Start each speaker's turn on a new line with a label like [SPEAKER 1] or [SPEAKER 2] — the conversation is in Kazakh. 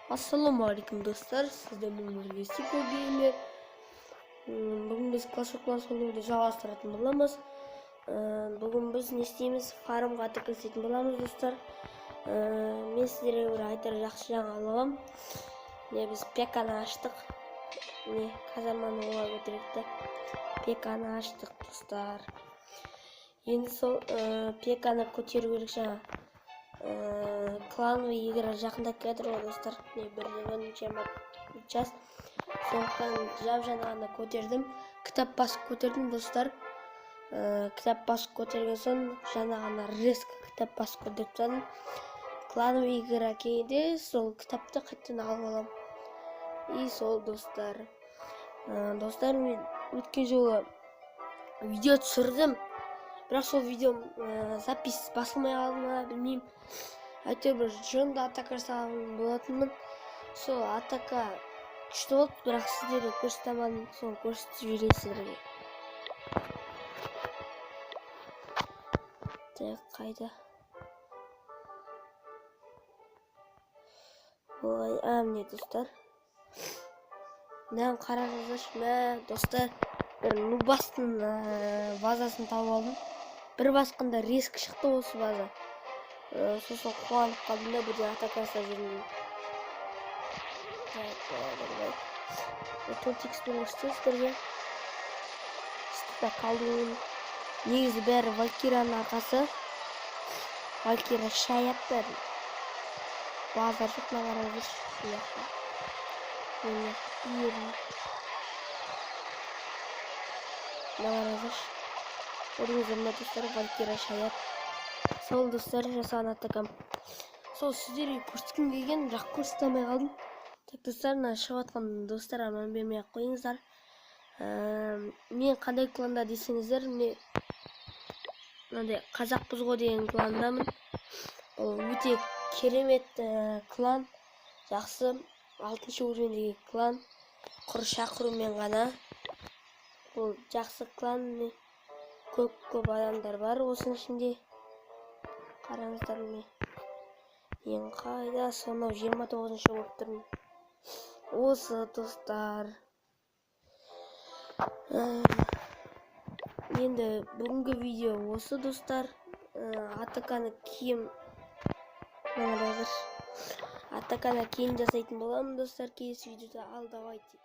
[SPEAKER 1] Ассалаумағалейкум достар, сіздермен бірге Сико Геймер. Бүгін біз Clash of Clans ойнауды жалғастыратын боламыз. Бүгін біз не істейміз? Фармға кірісетін боламыз достар. Мен сіздерге бір айтар жақсы жаңалығым. Біз пеканы аштық. Казарманы оңай көтеректі. Пеканы аштық достар. Енді сол пеканы көтеру керек жаңа. Клановый игра жақындап келатыр ғой достар. Час. Сондықтан жап-жаңа ғана көтердім. Кітап басып көтердім достар. Кітап басып көтерген соң жаңа ғана резко кітап басып көтеріп тастадым. Клановый игра келгенде сол кітапты қайтадан алып аламын. И сол достар. Достар, мен өткен жолы видео түсірдім. Бірақ сол видео запись басылмай қалды ма білмеймін. Әйтеуір бір жонды атака жасаған болатынмын. Сол атака күшті болды, бірақ сіздерге көрсете алмадым. Соны көрсетіп жіберейін сіздерге. Қайда? Олай, міне достар. Мынаны қараңыздаршы, достар, бір нубастың базасын тауып алдым. Bir басқанда риск шықты осы база. Сосын қуанып қалдым да бірден атака жасап жүрмін. Тонтикспен көрсетесіздерге. Үстіде қалдым. Негізі бәрі Валькираның арқасы. Валькира шаяп бәрі. Базар жоқ, қараңыздаршы. Қараңыздаршы. Көрдіңіздер достар, Валькира шаяп. Сол достар жасаған атакам. Сол сіздерге көрсеткім келген, бірақ көрсете алмай қалдым. Так достар, шығып атқан достар аман бермей ақ қойыңыздар. Мен қандай кланда десеңіздер, мынандай қазақпыз ғой деген кландамын. Ол өте керемет клан, жақсы 6-шы уровендегі клан. Құр шақырумен ғана. Ол жақсы клан. Көп адамдар бар осының ішінде. Қараңыздар ме? Ең қайда? Сонау 29-шы болып тұрмын. Осы достар. Енді бүгінгі видео осы достар. Атаканы кейін Атаканы кейін жасайтын боламын достар. Келесі видеода ал давайте.